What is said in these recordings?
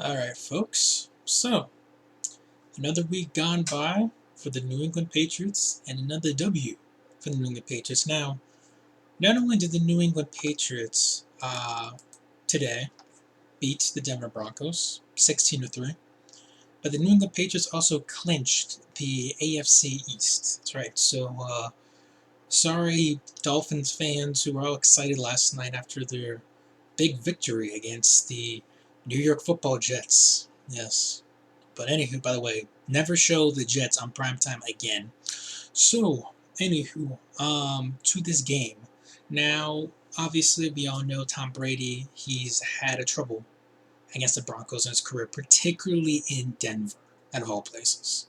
Alright, folks. So, another week gone by for the New England Patriots and another W for the New England Patriots. Now, not only did the New England Patriots today beat the Denver Broncos 16-3, but the New England Patriots also clinched the AFC East. That's right. So, sorry, Dolphins fans who were all excited last night after their big victory against the New York Football Jets. Yes. But anywho, by the way, never show the Jets on primetime again. So, anywho, to this game. Now, obviously, we all know Tom Brady. He's had a trouble against the Broncos in his career, particularly in Denver, out of all places.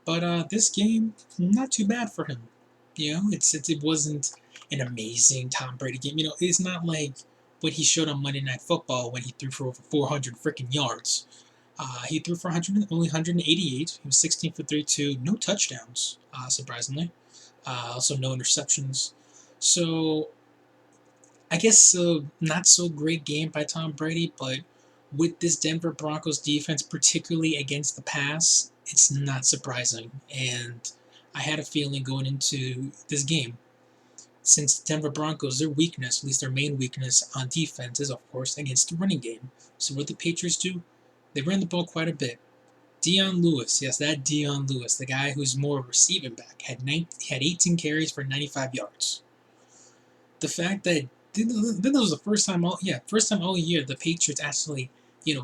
But this game, not too bad for him. It wasn't an amazing Tom Brady game. It's not like what he showed on Monday Night Football when he threw for over 400 freaking yards. He threw for only 188. He was 16 for 32, no touchdowns, surprisingly. Also, no interceptions. So, I guess not so great game by Tom Brady, but with this Denver Broncos defense, particularly against the pass, it's not surprising. And I had a feeling going into this game, since the Denver Broncos, their weakness, at least their main weakness on defense, is of course against the running game. So what the Patriots do? They ran the ball quite a bit. Dion Lewis, yes, that Dion Lewis, the guy who's more receiving back, had 18 carries for 95 yards. The fact that this was the first time all year the Patriots actually,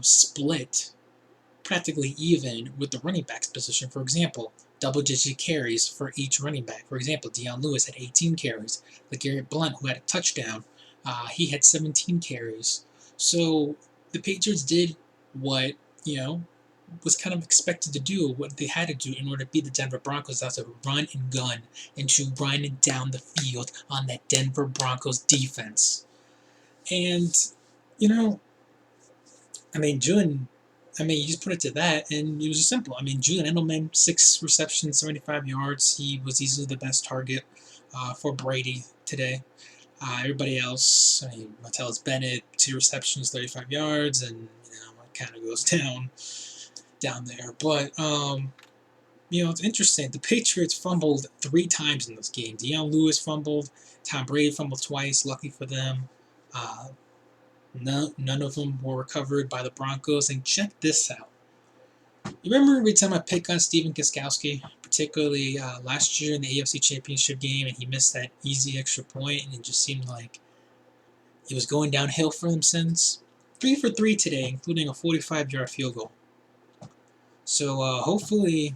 split practically even with the running backs position. For example, double-digit carries for each running back. For example, Dion Lewis had 18 carries. LeGarrette Blount, who had a touchdown, he had 17 carries. So the Patriots did what, was kind of expected to do, what they had to do in order to beat the Denver Broncos. That's to run and gun and to run down the field on that Denver Broncos defense. And, you know, Julian, you just put it to that, and it was just simple. Julian Edelman, 6 receptions, 75 yards. He was easily the best target for Brady today. Everybody else, Martellus Bennett, 2 receptions, 35 yards, and, it kind of goes down there. But, it's interesting. The Patriots fumbled 3 times in this game. Dion Lewis fumbled. Tom Brady fumbled twice. Lucky for them. None of them were recovered by the Broncos. And check this out. You remember every time I pick on Stephen Gostkowski, particularly last year in the AFC Championship game, and he missed that easy extra point, and it just seemed like he was going downhill for them since. 3 for 3 today, including a 45-yard field goal. So hopefully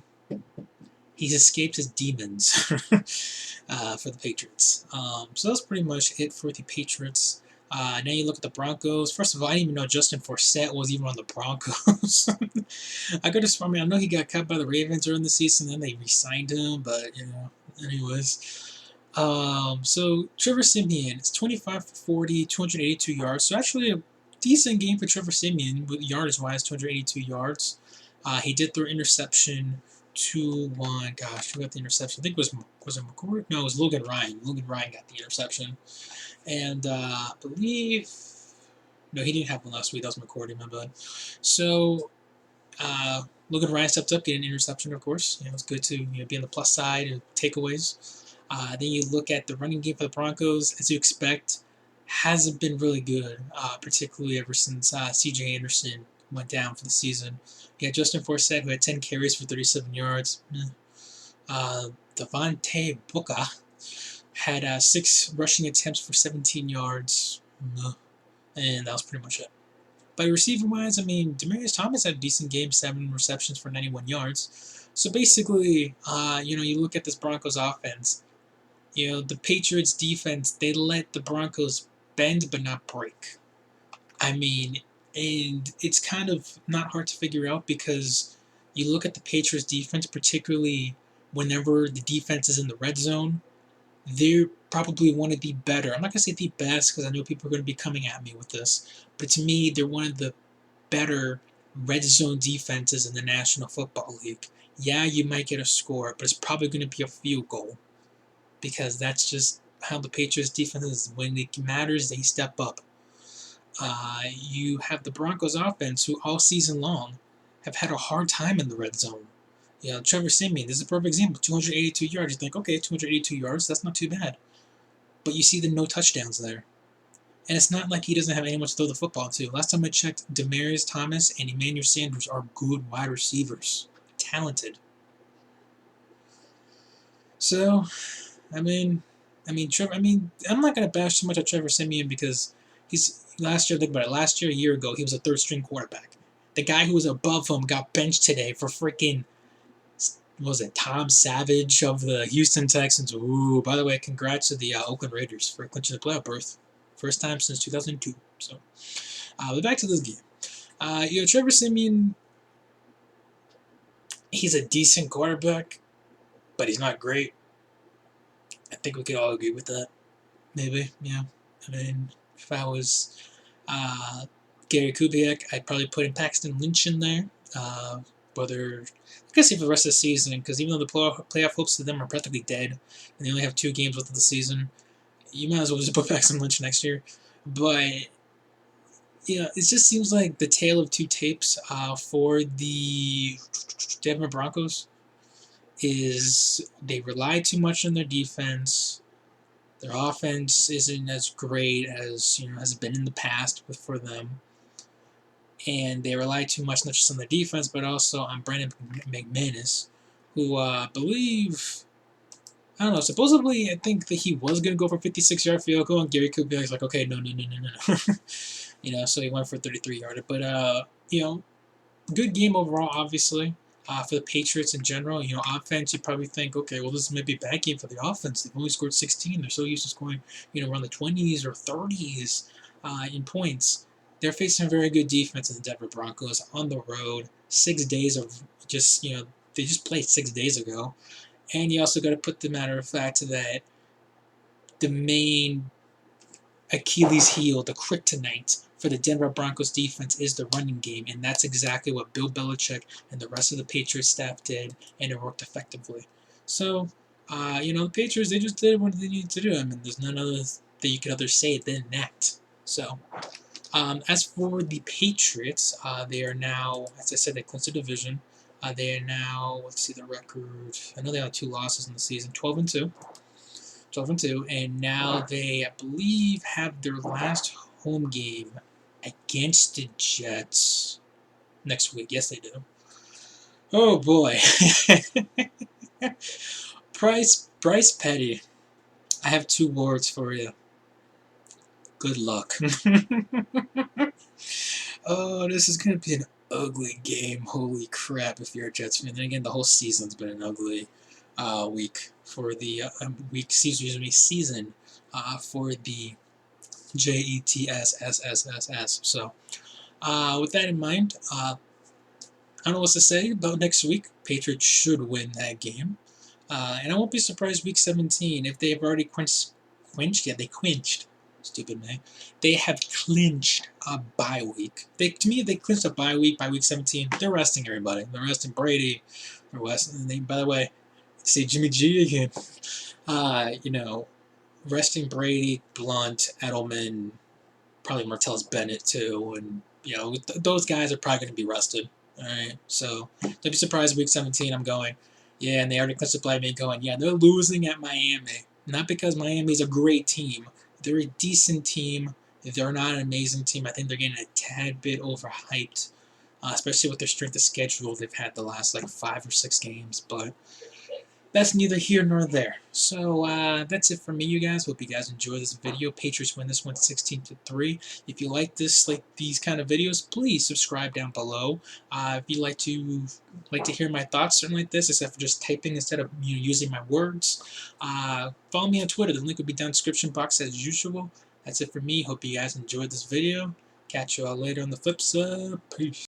he's escaped his demons for the Patriots. So that's pretty much it for the Patriots. Now you look at the Broncos. First of all, I didn't even know Justin Forsett was even on the Broncos. I know he got cut by the Ravens during the season, then they re-signed him, but anyways. So Trevor Siemian, it's 25 for 40, 282 yards. So actually a decent game for Trevor Siemian, with yardage-wise, 282 yards. He did throw interception. 2-1. Gosh, who got the interception? I think it was it McCord? No, it was Logan Ryan. Logan Ryan got the interception. And I believe... No, he didn't have one last week. That was McCourty, my bad. So, Logan Ryan stepped up, getting an interception, of course. It's good to be on the plus side and takeaways. Then you look at the running game for the Broncos, as you expect, hasn't been really good, particularly ever since C.J. Anderson went down for the season. You had Justin Forsett, who had 10 carries for 37 yards. Devontae Booker had 6 rushing attempts for 17 yards. And that was pretty much it. But receiver-wise, Demaryius Thomas had a decent game, 7 receptions for 91 yards. So basically, you look at this Broncos offense, the Patriots defense, they let the Broncos bend but not break. And it's kind of not hard to figure out, because you look at the Patriots defense, particularly whenever the defense is in the red zone, they're probably one of the better. I'm not going to say the best, because I know people are going to be coming at me with this, but to me, they're one of the better red zone defenses in the National Football League. Yeah, you might get a score, but it's probably going to be a field goal, because that's just how the Patriots defense is. When it matters, they step up. You have the Broncos offense, who all season long have had a hard time in the red zone. You know, Trevor Siemian, this is a perfect example. 282 yards. You think, okay, 282 yards, that's not too bad. But you see the no touchdowns there. And it's not like he doesn't have anyone to throw the football to. Last time I checked, Demaryius Thomas and Emmanuel Sanders are good wide receivers. Talented. So, I mean, Trevor. I'm not gonna bash too much of Trevor Siemian because he's last year. Think about it. Last year, a year ago, he was a third string quarterback. The guy who was above him got benched today for freaking, what was it, Tom Savage of the Houston Texans. Ooh, by the way, congrats to the Oakland Raiders for clinching the playoff berth. First time since 2002. So, but back to this game. Trevor Siemian, he's a decent quarterback, but he's not great. I think we could all agree with that. Maybe, yeah. I mean, if I was uh, Gary Kubiak, I'd probably put in Paxton Lynch in there. Whether I guess for the rest of the season, because even though the playoff hopes to them are practically dead, and they only have 2 games left of the season, you might as well just put Paxton Lynch next year. But it just seems like the tale of two tapes for the Denver Broncos is they rely too much on their defense. Their offense isn't as great as has been in the past for them, and they rely too much not just on their defense but also on Brandon McManus, who I believe, I don't know. Supposedly, I think that he was gonna go for 56-yard field goal, and Gary Kubiak's like, okay, no. So he went for 33-yarder. But good game overall, obviously. For the Patriots in general, offense, you probably think, okay, well, this may be a bad game for the offense. They've only scored 16. They're so used to scoring, around the 20s or 30s in points. They're facing a very good defense in the Denver Broncos on the road. 6 days of just, they just played 6 days ago. And you also got to put the matter of fact that the main Achilles heel, the kryptonite for the Denver Broncos defense is the running game, and that's exactly what Bill Belichick and the rest of the Patriots staff did, and it worked effectively. So, the Patriots, they just did what they needed to do. I mean, there's none other that you could other say than that. So, as for the Patriots, they are now, as I said, they clinched the division. They are now, let's see the record. I know they had 2 losses in the season, 12-2. 12-2, and now they, I believe, have their last home game against the Jets next week. Yes, they do. Oh boy, Bryce Petty. I have 2 words for you. Good luck. Oh, this is gonna be an ugly game. Holy crap! If you're a Jets fan, then again, the whole season's been an ugly week for the season for the JETSSSSS. So, with that in mind, I don't know what to say about next week. Patriots should win that game, and I won't be surprised week 17 if they've already quenched. Yeah, they quenched. Stupid man. They have clinched a bye week. To me, they clinched a bye week by week 17. They're resting everybody. They're resting Brady. They're resting. By the way, say Jimmy G again. Resting Brady, Blunt, Edelman, probably Martellus Bennett too, and those guys are probably going to be rested. All right, so don't be surprised. Week 17, I'm going, yeah, and they already clinched the play. Me going, yeah, they're losing at Miami, not because Miami's a great team. They're a decent team. They're not an amazing team. I think they're getting a tad bit overhyped, especially with their strength of schedule they've had the last 5 or 6 games, but that's neither here nor there. So that's it for me, you guys. Hope you guys enjoy this video. Patriots win this one 16-3. If you like these kind of videos, please subscribe down below. If you like to hear my thoughts, something like this, except for just typing instead of using my words, follow me on Twitter. The link will be down in the description box as usual. That's it for me. Hope you guys enjoyed this video. Catch you all later on the flip side. Peace.